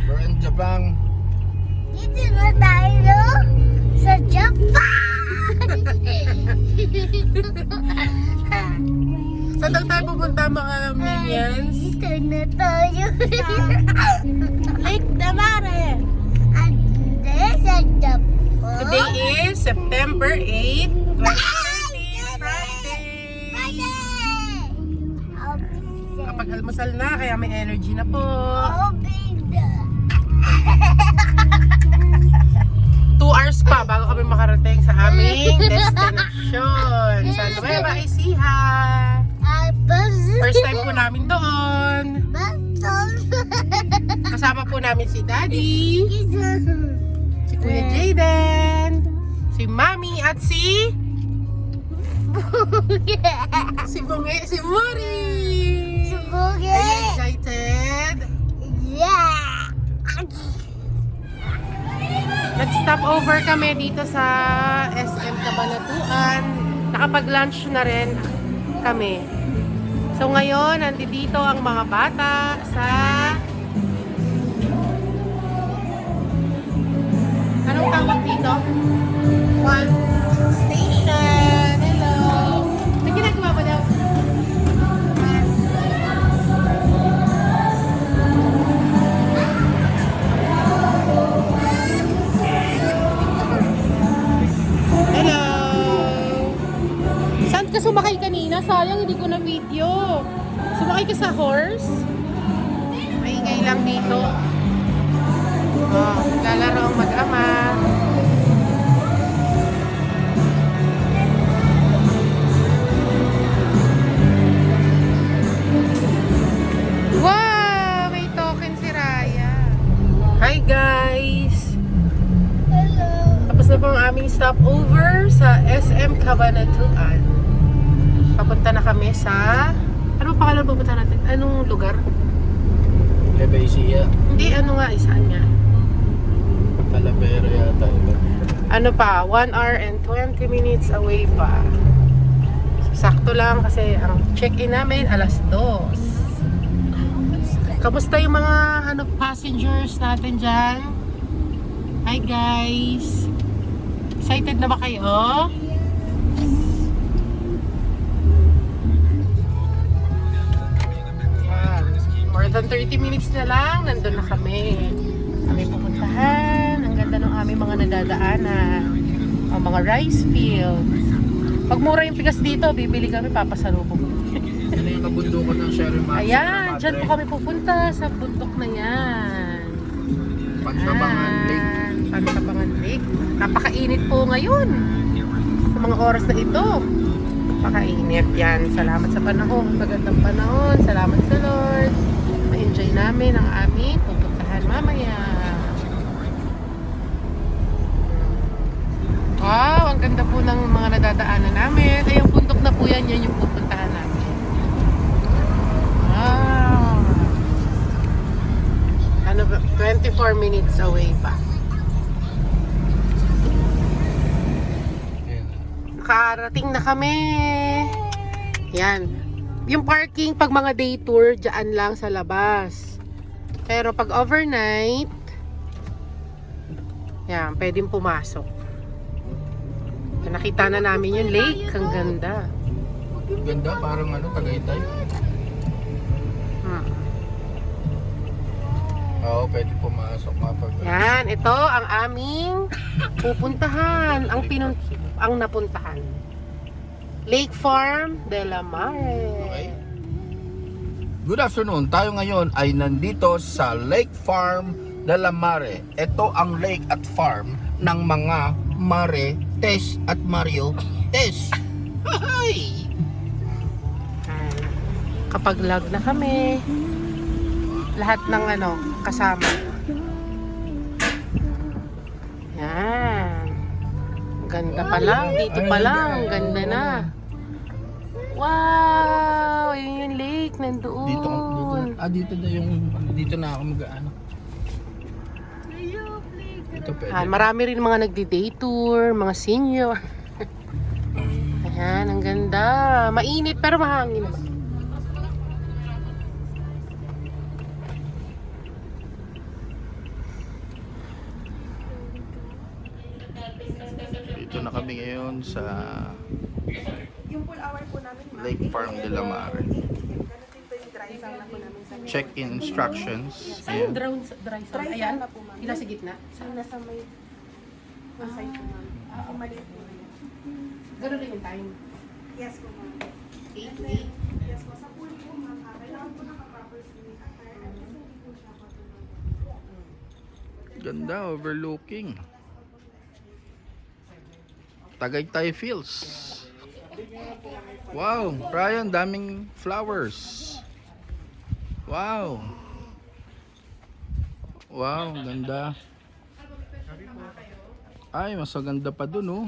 We're in Japan. Dito na tayo sa Japan! Saan daw tayo pupunta mga minions? Dito na tayo. Lake Damare. Ande sa Japan. Today is September 8, 2013, Friday. Kapag almusal na, kaya may energy na po. 2 hours pa bago kami makarating sa aming destination. Sa Nueva Ecija. First time po namin doon. Kasama po namin si Daddy, si Kuya Jayden, si Mami at si Bunge, si Mori. Are you excited? Yeah! Nag-stop over kami dito sa SM Cabanatuan. Nakapag-lunch na rin kami. So ngayon, nandito ang mga bata sa... Anong tawag dito? Fun Station. Hello. May ginagawa mo daw? Hello. Saan ka sumakay kanina? Sayang, hindi ko na video. Sumakay ka sa horse? Maingay lang dito. Oh, lalaro ang mag-ama. Wow! May token si Raya. Hi guys! Hello! Tapos na po ang aming stopover sa SM Cabanatuan. Papunta na kami sa... Ano pa kailan pupunta natin? Anong lugar? Nueva Ecija. Hindi, ano nga, isaan nga? Talavera yata. Ano pa, 1 hour and 20 minutes away pa. Sakto lang kasi ang check-in namin alas 2. Kamusta yung mga passengers natin dyan? Hi guys! Excited na ba kayo? Yan. More than 30 minutes na lang, nandun na kami. Kami pupuntahan. Ang ganda ng aming mga nadadaanan. Ang mga rice fields. Pag mura yung bigas dito, bibili kami, papasalubong. Yan yung kabundukan ng Sherry Madre. Ayan, dyan po kami pupunta sa bundok na yan. Pansabangan Lake. Pansabangan Lake. Napakainit po ngayon. Sa mga oras na ito. Napakainit yan. Salamat sa panahon. Magandang panahon. Salamat sa Lord. Ma-enjoy namin ang aming pupuntahan mamaya. Wow, ang ganda po ng mga nadadaanan namin. Ay, yung bundok na po yan, yan yung pupuntahan namin. Wow. Ano ba? 24 minutes away pa. Nakarating na kami. Yan. Yung parking pag mga day tour, dyan lang sa labas. Pero pag overnight, yan, pwedeng pumasok. Nakita na namin yung lake. Ang ganda. Ganda, parang Tagaytay. Oo, pwede pumasok mapag. Yan, ito ang aming pupuntahan. Ang napuntahan. Lake Farm de la Mare. Okay. Good afternoon. Tayo ngayon ay nandito sa Lake Farm de la Mare. Ito ang lake at farm ng mga Mare Tess at Mario Tess. Hi! Kapag lag na kami, lahat ng kasama. Yan. Ganda pa lang. Dito pa lang. Ganda na. Wow! Ayun yung lake. Nandoon. Dito na yung dito na ako mag-ano. Dito pwede. Marami rin mga nagdi-day tour, mga senior. Ayan, ang ganda. Mainit pero mahangin naman. kami ngayon sa Yung full hour po namin, ma'am, Lake Farm de la Mare. Ganun din po yung dry sauna po namin sa Check-in instructions. Saan yung Ayan. dry sauna? Dry Ayan. sauna po, ma'am. Ila sa gitna? Yung nasa may side po, ma'am. Yung maliit po na yun. Ganun rin yung time. Yes po, ma'am. 8. Yes po. Sa pool po, ma'am. Kailangan po naka-proper swimming attire at kasi hindi po siya matulog. Ganda, overlooking. Tagaytay Fields. Wow, Brian, daming flowers. Wow. Wow, ganda. Ay, mas maganda pa dun, oh.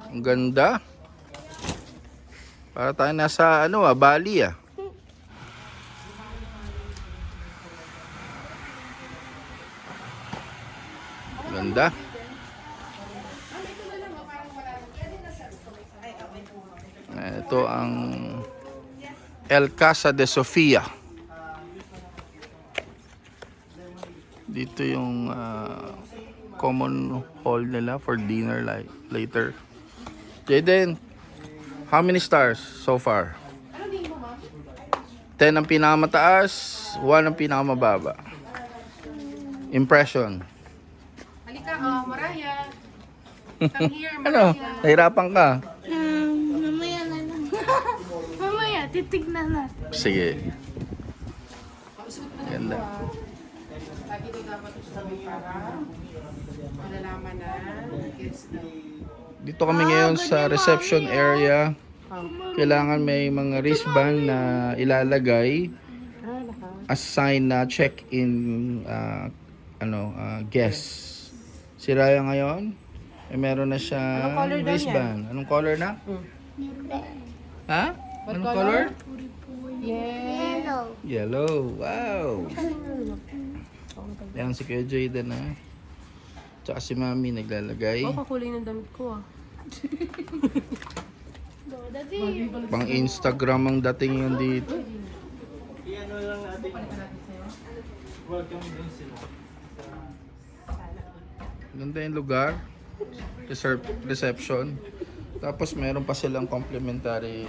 Ang ganda. Para tayo nasa, Bali, ah. Ganda. Ito ang El Casa de Sofia. Dito yung common hall nila for dinner later. Jaden, how many stars so far? 10 ang pinakamataas, 1 ang pinakamababa. Impression. Halika, Mariah. Come here, Ano? Mariah. Nahirapan ka? Mamaya na lang. Mamaya, titignan natin. Sige. Pakisuot mo na Ganda. ito, ah. Lagi ito dapat sabi para malalaman na gets na. Dito kami ngayon sa reception area. Kailangan may mga wristband na ilalagay as sign na check-in guest. Si Raya ngayon, meron na siya Anong color daw wristband. Anong color na? Ha? What Anong color? color? Yeah. Hello. Yellow. Wow. Yan si Kuya Jayden na. Tsaka si Mami naglalagay. Oh, kakulay ng damit ko, ah. Daddy. Pang Instagram ang dating yun dito. Ganda yung lugar. Reception. Tapos meron pa silang complimentary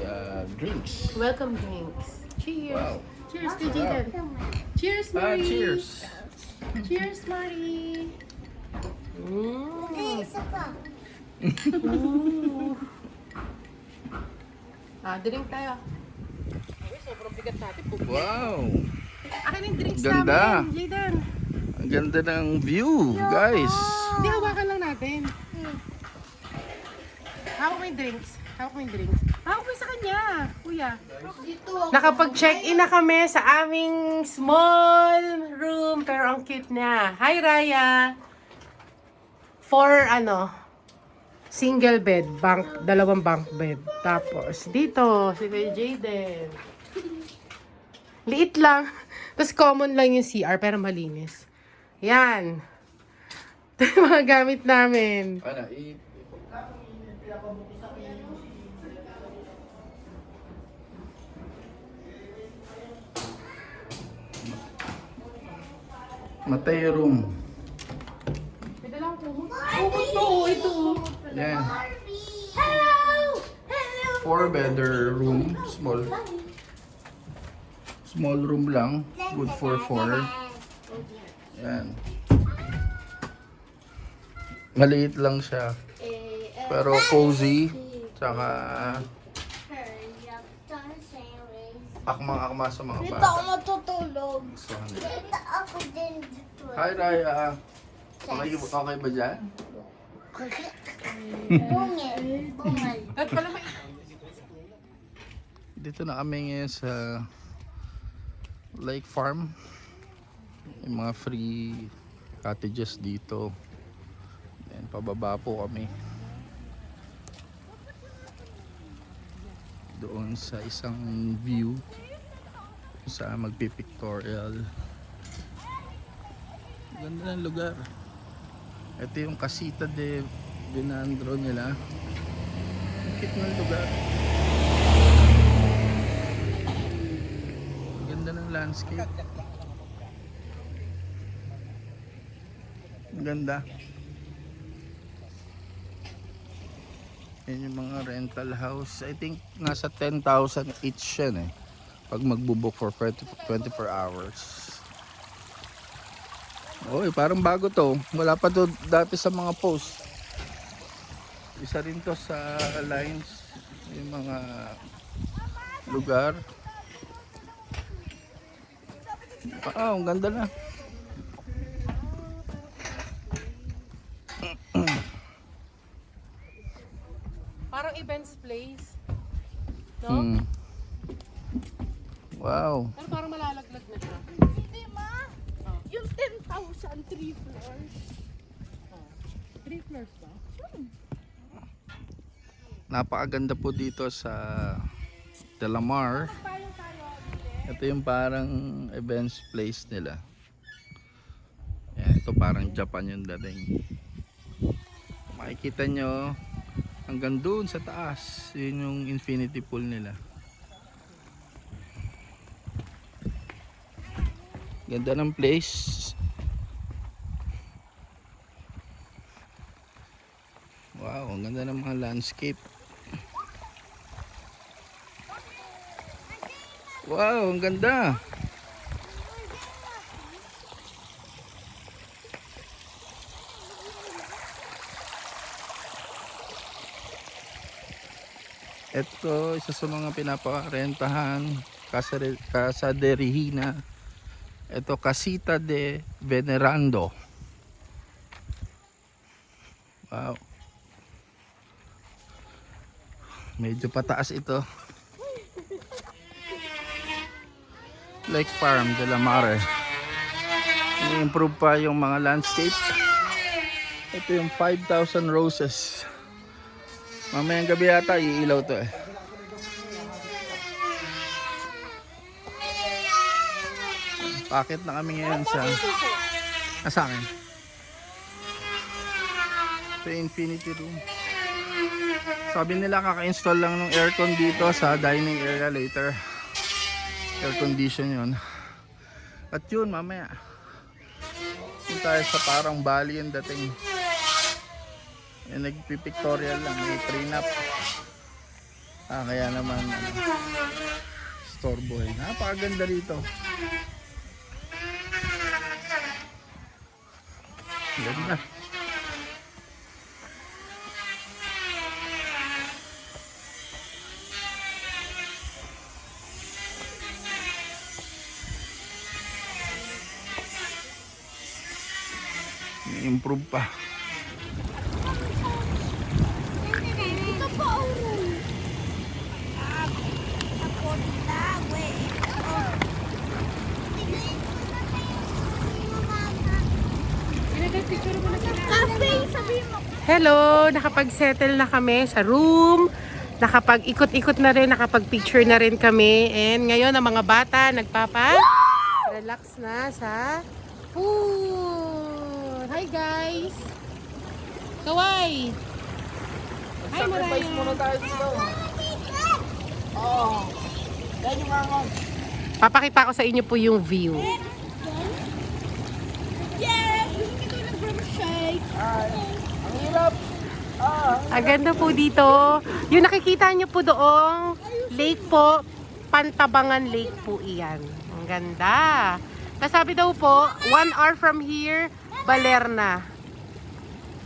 drinks. Welcome drinks. Cheers. Wow. Cheers to Jaden. Cheers, Marie. Cheers. Cheers, Marie. Hindi, isa pa. Drink tayo. Uy, sobrang bigat natin. Wow. Akin yung drinks Ganda. namin, Jaden. Ang ganda ng view, guys. Hindi, hawakan lang natin. Hawak mo yung drinks. Hawak mo yung drinks. Hawak mo sa kanya, kuya. Dito. Nakapag-check-in na kami sa aming small room. Pero ang cute niya. Hi, Raya. For, single bed. Dalawang bunk bed. Tapos, dito, si Kuya Jaden. Liit lang. Tapos, common lang yung CR, pero malinis. Yan. Ito yung mga gamit namin. Ano, Matay room. Ito lang po. Ito. Yan. Hello. Hello. 4-bedder room. Small room lang. Good for 4. Yan. Maliit lang siya. Pero cozy. Tsaka akmang-akma sa mga Dito bata. ako matutulog. So, Dito ako din dito. hi, Raya. Okay ba dyan? Bungel. Bungal. At pala may... Dito na kami ngayon sa Lake Farm. May mga free cottages dito. Then pababa po kami. Doon sa isang view sa magpipictorial. Ganda ng lugar. Ito yung Casita de Binandro nila. Ang cute ng lugar. Ganda ng landscape. Ang ganda. Yan yung mga rental house. I think nasa 10,000 each yan eh. Pag magbubook for 24 hours. Oy, parang bago to. Wala pa to dati sa mga post. Isa rin to sa lines. Yung mga lugar. Ah, ang ganda na. Parang events place. No? Hmm. Wow. Pero parang malalaglag na siya. Hindi ma. Yung 10,000, 3 floors. 3 floors ba? Napakaganda po dito sa Delamar. Ito yung parang events place nila. Yan, ito parang Japan yung dating. Makikita nyo hanggang doon sa taas. Yun yung infinity pool nila. Ganda ng place. Wow, ang ganda ng mga landscape. Wow, ang ganda. Ito, isa sa mga pinaparentahan, Casa de Regina. Ito, Casita de Venerando. Wow. Medyo pataas ito. Lake Farm de la Mare. I-improve pa yung mga landscape. Ito yung 5,000 roses. Mamayang gabi yata iilaw to eh. Pakit na kami ngayon sa akin. Ito yung infinity room. Sabi nila kaka-install lang ng aircon dito sa dining area later. Air condition yun. At yun mamaya yun tayo sa parang Bali yung dating. Yung nagpipictorial lang, may prenup. Kaya naman store boy. Napakaganda rito. Ganda. Improve pa. Ito po ang room. Ako na, wait. Cafe, sabihin mo. Hello! Nakapag-settle na kami sa room. Nakapag-ikot-ikot na rin, nakapag-picture na rin kami. And ngayon ang mga bata nagpapa-relax na sa pool. Hi guys! Kawai! Hi Maraya! Muna tayo dito. Oh. Yan yung mga Papakita ko sa inyo po yung view. Yes! Gusto ko ng room shake. ang hirap. Ang ganda po dito. Yung nakikita nyo po doong lake po, Pantabangan Lake po iyan. Ang ganda. Kasabi daw po, 1 hour from here, Balerna.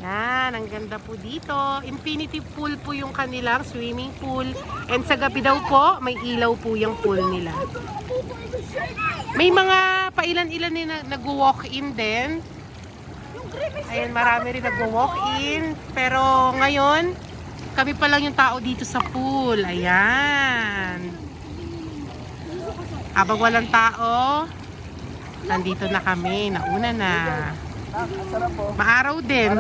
Yan, ang ganda po dito. Infinity pool po yung kanilang swimming pool. And sa gabi daw po, may ilaw po yung pool nila. May mga pailan-ilan din na nag-walk-in din. Ayan, marami rin nag-walk-in. Pero ngayon, kami pa lang yung tao dito sa pool. Ayan. Habang walang tao, nandito na kami. Nauna na. Maaraw din.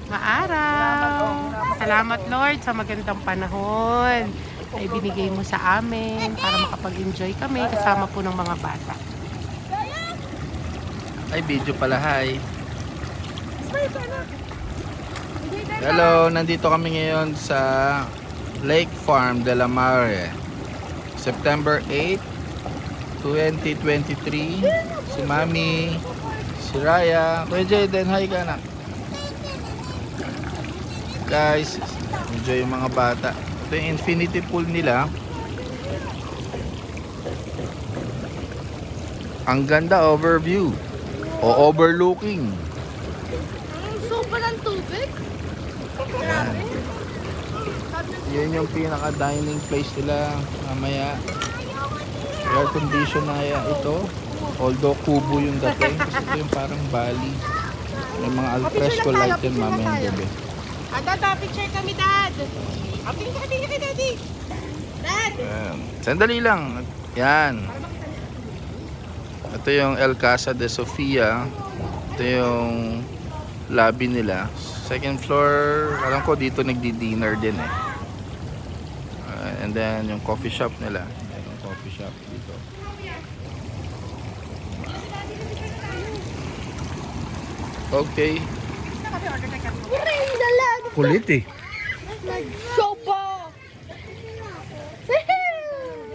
Maaraw. Salamat Lord sa magandang panahon na ibinigay mo sa amin para makapag-enjoy kami kasama po ng mga bata. Ay, video pala. Hi. Hello, nandito kami ngayon sa Lake Farm de la Mare. September 8, 2023. Si Mami, si Raya. Kuya Jayden, hi ka na. Guys, enjoy yung mga bata. Ito yung infinity pool nila. Ang ganda, overview o overlooking. Sopa ng tubig? Yan. Yun yung pinaka dining place nila mamaya. Air condition na ito. Although kubo yung dating. Kasi ito yung parang Bali. May mga alfresco light yun mamaya yung gabi. Dad, picture kami, Dad. Picture kami kay Daddy. Dad! Ayan. Sandali lang. Yan. Ito yung El Casa de Sofia. Ito yung lobby nila. Second floor, alam ko dito nagdi-dinner din eh. And then yung coffee shop nila. Yung coffee shop dito. Okay. Kulit eh. Sopa!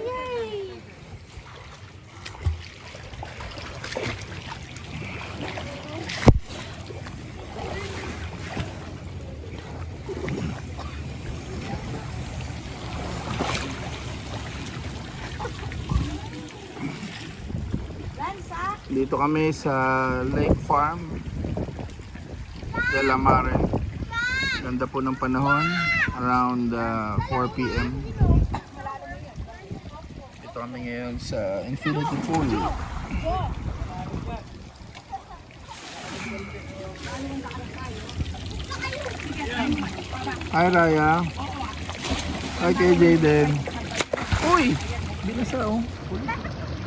Yay! Dito kami sa Lake Farm de la Mare. Ganda po ng panahon. Around 4 p.m. Dito kami ngayon sa Infinity Pool. Hi Raya. Hi kay Jaden. Uy! Binasa oh.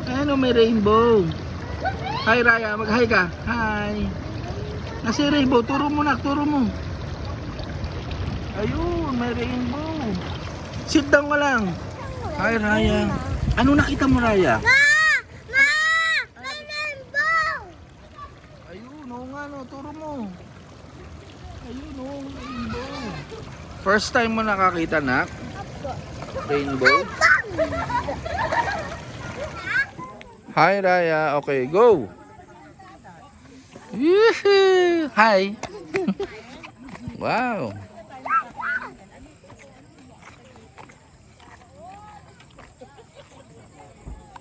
Ano, may rainbow. Hi Raya, mag-hi ka. Hi. Nasi rainbow, turo mo na, turo mo. Ayun, may rainbow. Sit down ka lang. Hi Raya. Ano nakita mo Raya? May rainbow! Ayun, oo nga no, turo mo. Ayun, oo, rainbow. First time mo nakakita na rainbow? Hi Raya, okay, go. Yee-hoo! Hi. Wow.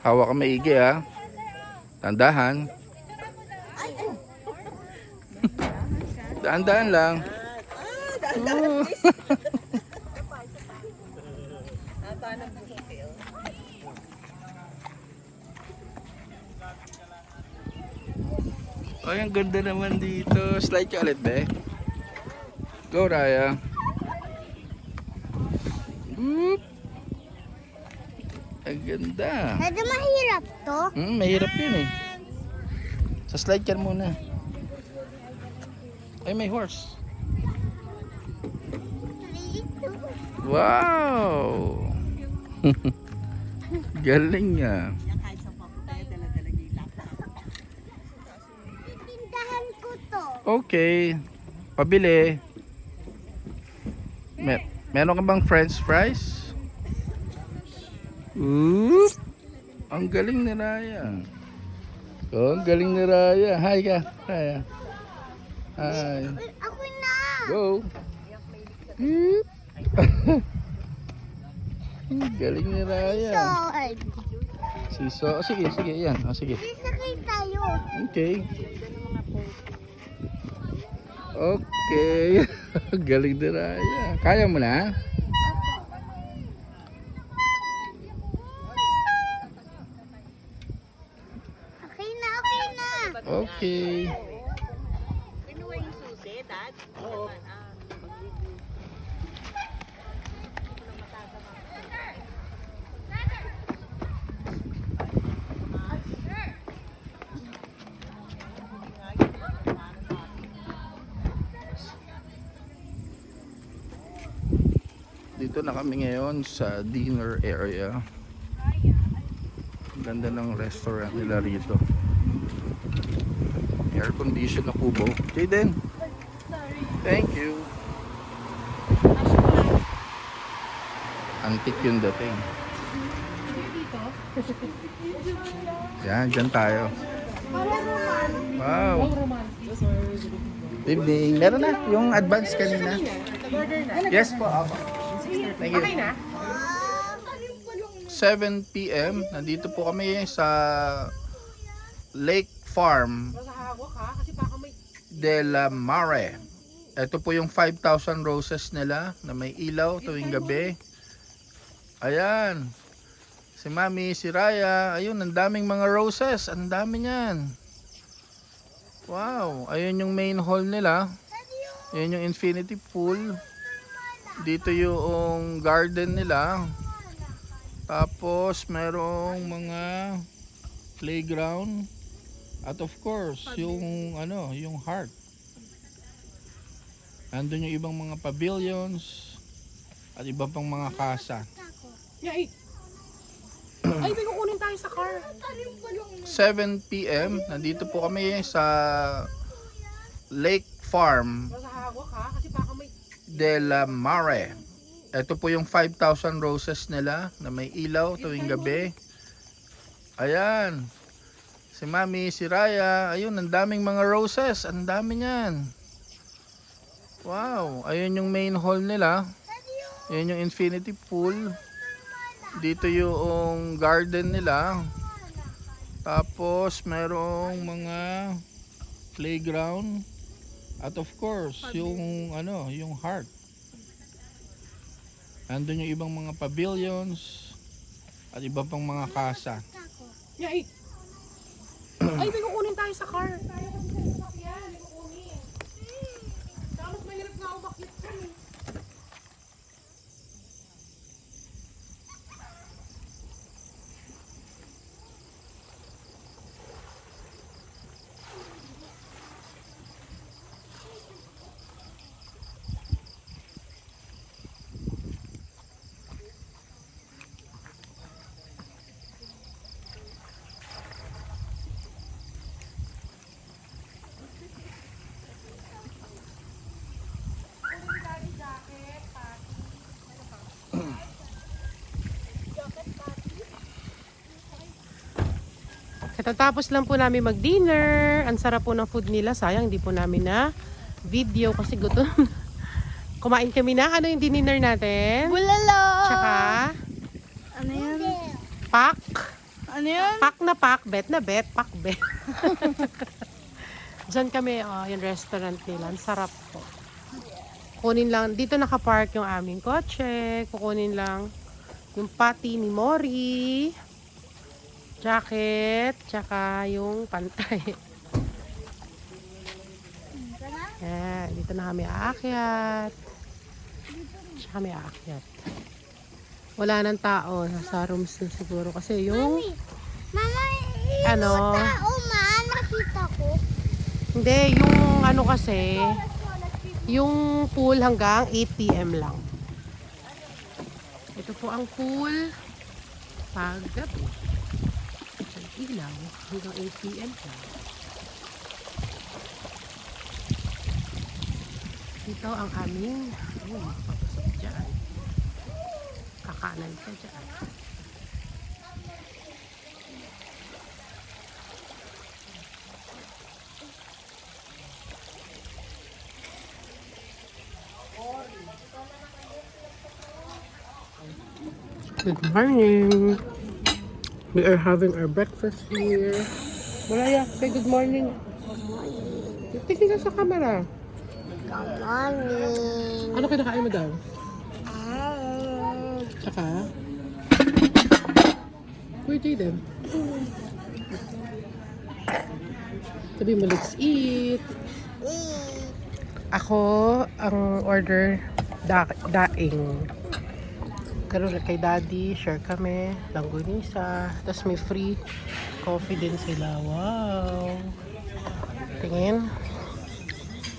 Hawak ka maigi ha. Tandahan. Daan-daan lang. Oh. Ay, ang ganda naman dito. Slide ka ulit, be. Go, Raya. Whoop. Ang ganda. Medyo mahirap to. Mahirap yun eh. Sa slide ka muna. Ay, may horse. Wow! Galing niya. Tindahan ko to. Okay. Pabili. Meron ka bang french fries? Oop! Ang galing ni Raya. Oh, ang galing ni Raya. Hi ka. Raya. Hi. Ako na. Go. Oop. Galing ni Raya. Sword. Siso. Oh, sige, sige. Yan. Oh, sige. Sisakay tayo. Okay. Okay. Galing ni Raya. Kaya mo na? Okay na, okay na. Okay. Kinuha yung susi, Dad? Oo. Dito na kami ngayon sa dinner area. Ganda ng restaurant nila rito. Air condition na kubo. Jaden. Thank you. Antique yung dating. Yan, dyan tayo. Wow. Evening. Meron na yung advance kanina. Nag-order na. Yes po, ako. Thank you. Okay na? 7 p.m. Nandito po kami sa Lake Farm Masahagwa ka kasi baka may... de la Mare. Ito po yung 5,000 roses nila na may ilaw tuwing gabi. Ayan. Si Mami, si Raya. Ayun, ang daming mga roses. Ang dami niyan. Wow. Ayun yung main hall nila. Ayun yung infinity pool. Dito yung garden nila. Tapos merong mga playground. At of course, yung yung heart. Andun yung ibang mga pavilions at iba pang mga kasa. Ay, may kukunin tayo sa car. 7 p.m. Nandito po kami sa Lake Farm Masahagwa ka kasi baka may... de la Mare. Ito po yung 5,000 roses nila na may ilaw tuwing gabi. Ayan. Si Mami, si Raya. Ayun, ang daming mga roses. Ang dami niyan. Wow. Ayun yung main hall nila. Ayun yung infinity pool. Dito yung garden nila. Tapos merong mga playground. At of course, yung yung heart. Andun yung ibang mga pavilions at iba pang mga kasa. Ay, may kukunin tayo sa car. Tayo kung sasakyan, may kukunin. Tapos mahirap nga umakyat ka eh. Katatapos lang po namin mag-dinner. Ang sarap po ng food nila. Sayang, hindi po namin na video kasi gutom. Kumain kami na. Ano yung dinner natin? Bulalo! Tsaka, Ano yan? pak. Ano yan? Pak na pak, bet na bet, pak bet. Diyan kami, yung restaurant nila. Ang sarap po. Kunin lang, dito nakapark yung aming kotse. Kukunin lang yung pati ni Mori. Jacket, tsaka yung pantay. Yan, dito na kami aakyat. Tsaka kami aakyat. Wala nang tao, nasa rooms na siguro kasi yung Mama, ano, tao nakita ko. hindi, yung ano kasi, yung pool hanggang 8 p.m. lang. Ito po ang pool paggabi. Ilaw hanggang 8 p.m. lang. Ito ang aming papasok dyan. Kakanan ka dyan. Good morning. We are having our breakfast here. Malaya, say good morning. Tingin ka sa camera. Good morning. Ano kinakain mo daw? Tsaka? Kuya Jaden. Sabi mo, let's eat. Ako, ang order, daing. Pero kay daddy, share kami, langgunisa. Tapos may free coffee din sila. Wow! Tingin.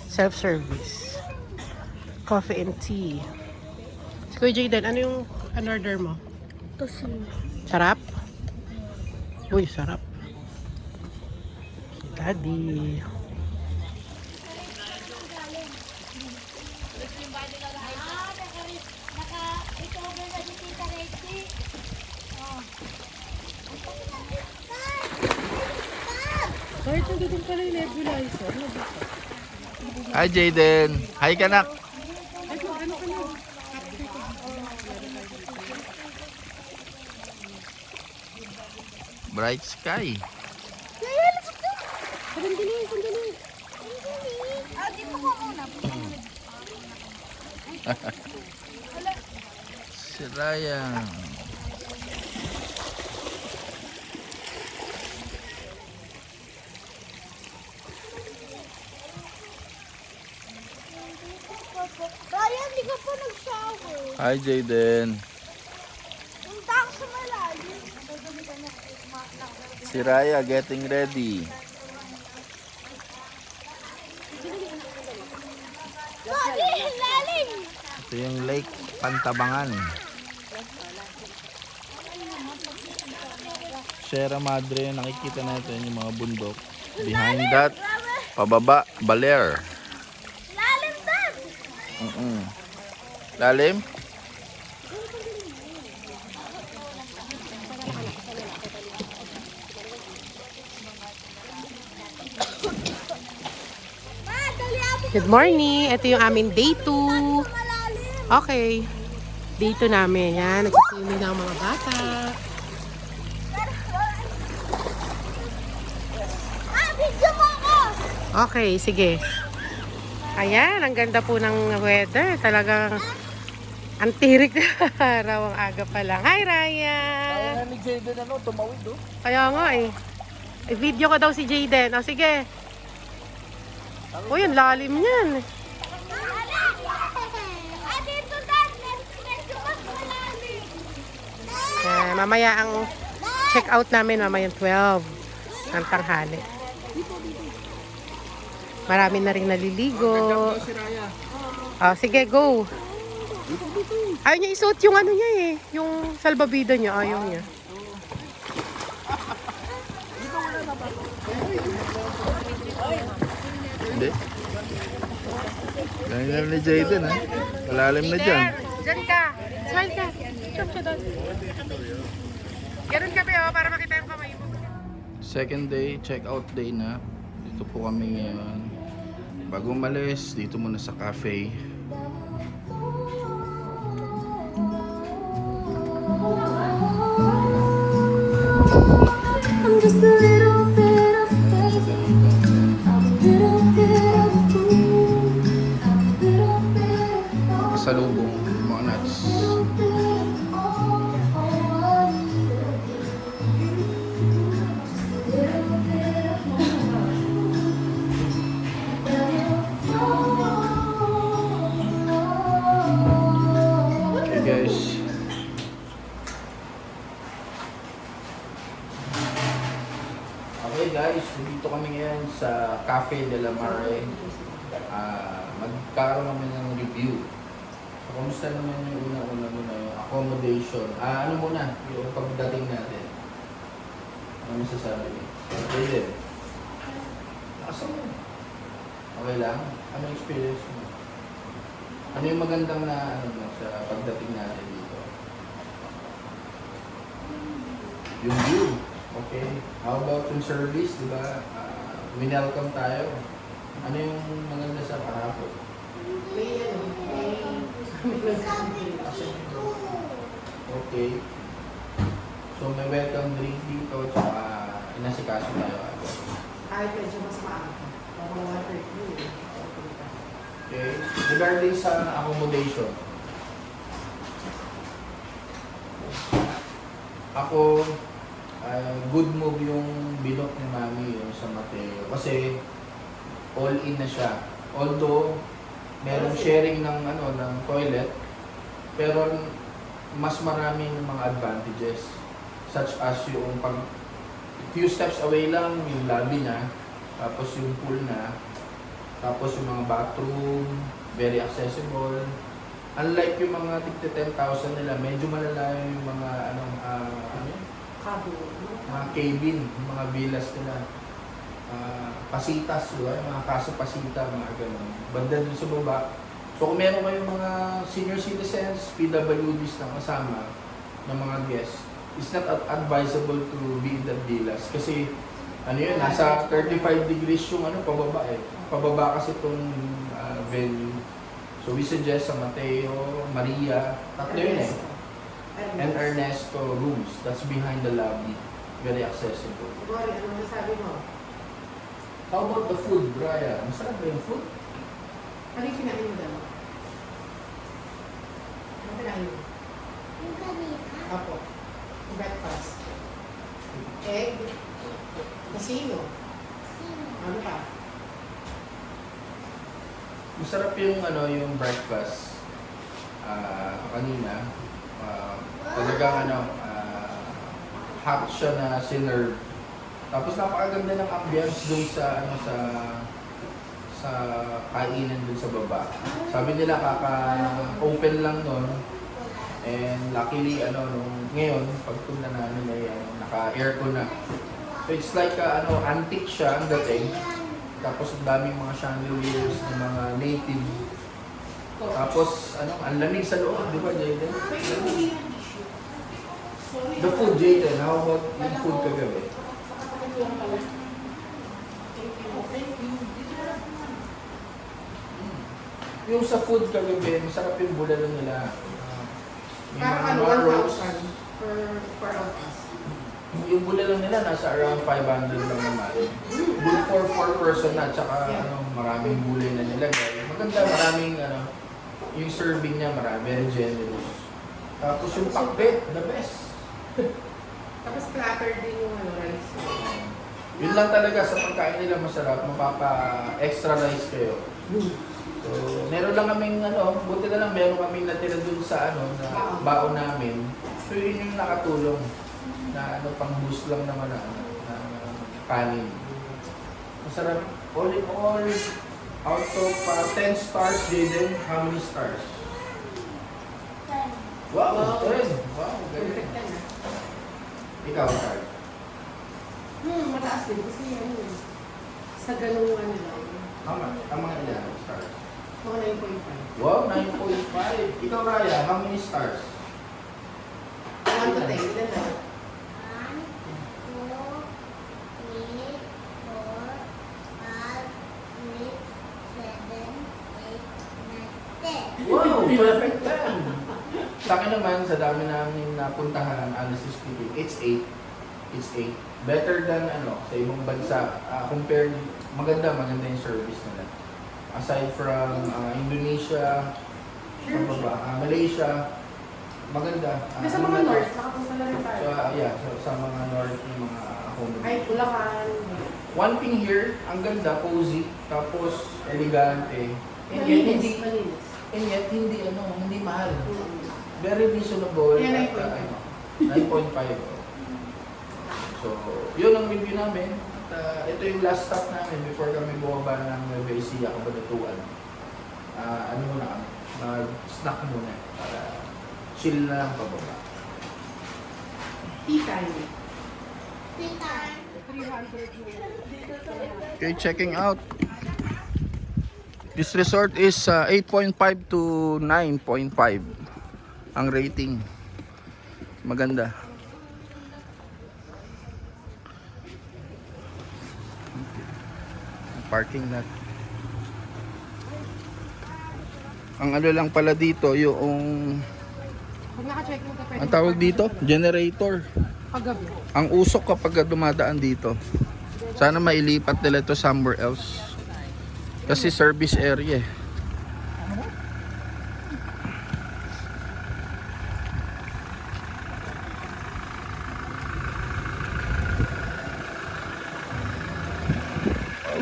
Self-service. Coffee and tea. Si Kuya Jaden, ano yung order mo? Tosino. Sarap? Uy, sarap. Daddy. Kahit nandun pala yung nebulizer, Hi, Jaden. Hi, kanak. Bright sky. Sandali, sandali. Ah, dito ko muna. Si Ryan. Ryan, di ka pa nag-shower. Hi, Jaden. Punta ako sa malalim. Si Raya getting ready. Sorry, lalim. Ito yung Lake Pantabangan. Sierra Madre, nakikita natin yung mga bundok. Behind that, pababa, Baler. Lalim din. Lalim? Ma, dali ako Good morning. Ito yung aming day 2. sa malalim. Okay. Day 2 namin. Yan. Nagsiswimming na ang mga bata. Ah, video mo ako. Okay, sige. Ayan, ang ganda po ng weather. Talagang ang tirik na araw, ang aga pa lang. Hi, Raya! ni Jaden tumawid Kaya nga eh. I-video ko daw si Jaden. O, sige. Uy, ang lalim niyan. Ah, dito dad. Medyo mas malalim. Mamaya ang check out namin, mamaya 12 ng tanghali. Marami na rin naliligo. Si Raya. Sige, go. Ayaw niya isuot yung ano niya eh. Yung salbabida niya. Ayaw niya. Hindi. Ganyan na ni Jaden ha. Malalim na dyan. Diyan ka. Smile ka. Stop ka doon. Ganun ka ba para makita yung kamay mo. Second day, check out day na. Dito po kami ngayon. Bago umalis, dito muna sa cafe. I'm just a little bit of crazy. I'm a little bit of a fool. I'm a little bit of Pasalubong, mga nuts. Okay guys. Okay guys, dito kami ngayon sa Cafe de la Mare. Magkaroon kami ng review. So, kumusta naman yung una-una muna yung accommodation? Ano muna, yung pagdating natin? Ano masasabi niyo? Okay din. Nakasan mo. Okay lang? Ano yung experience mo? Ano yung magandang na ano mo sa pagdating natin dito? Yung view. Okay. How about yung service, di ba? Winelcome tayo. Ano yung maganda sa kahapon? Okay. So may welcome drink dito, tsaka inasikaso tayo. Kahit medyo mas maaga. Parang 1:30. Okay. Regarding sa accommodation, ako, good move yung binok ni Mami yung sa Mateo. Kasi all in na siya. Although merong sharing ng ng toilet, pero mas marami ng mga advantages, such as yung few steps away lang yung lobby na, tapos yung pool na, tapos yung mga bathroom very accessible. Unlike yung mga tigte 10,000 nila, medyo malalayo yung mga mga cabin, yung mga villas nila. Pasitas, diba? Yung mga kaso pasita, mga ganun. Banda dun sa baba. So kung meron kayong mga senior citizens, PWDs na kasama ng mga guests, it's not advisable to be in that villas. Kasi Ano yun, nasa 35 degrees yung ano, pababa eh. Pababa kasi itong venue. So we suggest sa Mateo, Maria, tatlo yun eh. And Ernesto rooms. That's behind the lobby. Very accessible. Boy, ano masabi mo? How about the food, Brian? Masarap ba yung food? Ano yung kinain mo daw? Ano kinain mo? Yung kanina. Apo. Breakfast. Egg. Casino. Sino? Ano pa? Masarap yung ano, yung breakfast. Kanina. Talagang ano, hot siya na sinerve. Tapos napakaganda ng ambience dun sa ano sa kainan dun sa baba. Sabi nila kaka-open lang nun. And luckily ngayon pagpunta namin ay naka-aircon na. So it's like antique siya ang dating. Tapos ang daming mga chandeliers ng mga native. Tapos ang lamig sa loob, di ba Jayden? The food, Jayden, how about yung food kagabi? Yung sa food kagabi, masarap yung bulalo nila. May Parang mga ano, rolls. 1,000 for all us. Yung bulalo nila nasa around 500 lang naman. Good for 4 person na, tsaka maraming gulay na nilagay. Maganda, maraming yung serving niya marami, very generous. Tapos yung pakbet, the best. Tapos platter din yung rice. Yun lang talaga sa pagkain nila masarap, mapapa-extra rice kayo. So, meron lang kaming buti na lang meron kaming natira dun sa na baon namin. So, yun yung nakatulong na pang-boost lang naman na kanin. Masarap. All in all, out of 10 stars, Jaden, how many stars? Wow, 10. Wow, Perfect galing. yan ah. Ikaw, Sar. Mataas din kasi sa ganung lang. How much? Ang mga ilan stars? Mga 9.5. Wow, 9.5. Ikaw, Raya, how many stars? 1 to 10, ilan na? 1, 2, 3, 4, 5, 6, 7, 8, 9, 10. Wow, perfect 10. Sa akin naman, sa dami namin napuntahan, honestly speaking, it's 8. It's 8. Better than sa ibang bansa. Compared, maganda yung service nila. Aside from Indonesia, Malaysia, maganda. Sa mga north, nakapunta na rin tayo. Sa mga north yung mga home. Ay, Bulacan. One thing here, ang ganda, cozy, tapos elegante. And yet, hindi, Malinis. and yet, hindi mahal. Very reasonable. Yeah, 9.5. So, yun ang review namin. At ito yung last stop namin before kami bumaba ng Nueva Ecija, Cabanatuan. Muna kami? Mag-snack muna para chill na lang pababa. Tea time. Okay, checking out. This resort is 8.5 to 9.5 ang rating. Maganda. Parking lot. Ang lang pala dito yung Pag naka-check mo ka pwede. ang tawag dito, generator. Paggabi. Ang usok kapag dumadaan dito. Sana mailipat nila ito somewhere else. Kasi service area eh.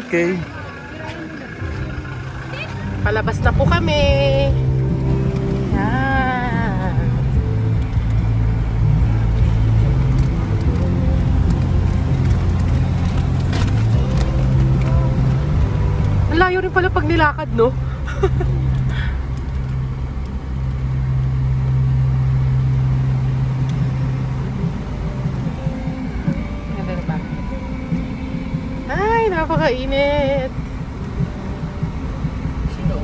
Okay. Palabas na po kami. Yan. Ang layo rin pala pag nilakad, no? Ganda na ba? Ay, napakainit. Sino?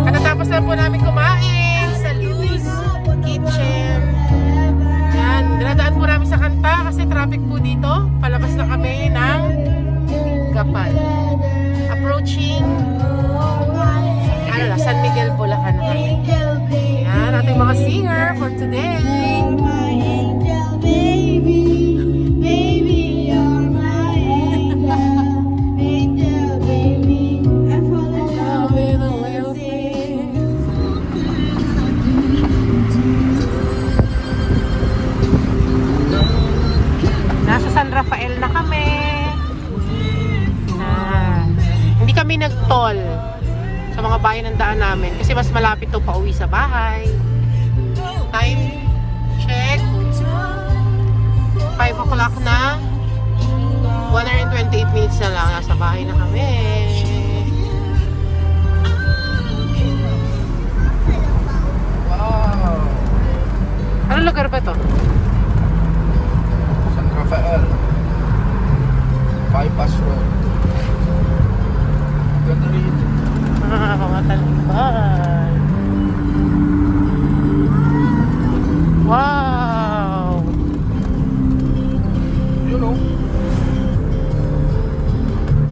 Katatapos na po namin kumain sa Luz Kitchen. Yan, dinadaan po namin sa Kanta kasi traffic po dito. Palabas na kami ng Gapal. Approaching San Miguel, Bulacan na kami. Yan, ating mga singer for today. Nasa San Rafael na kami. Hindi kami nag-toll sa mga bayan ng daan namin kasi mas malapit to pauwi sa bahay. Time check 5 o'clock na. 1 hour and 28 minutes na lang. Nasa bahay na kami.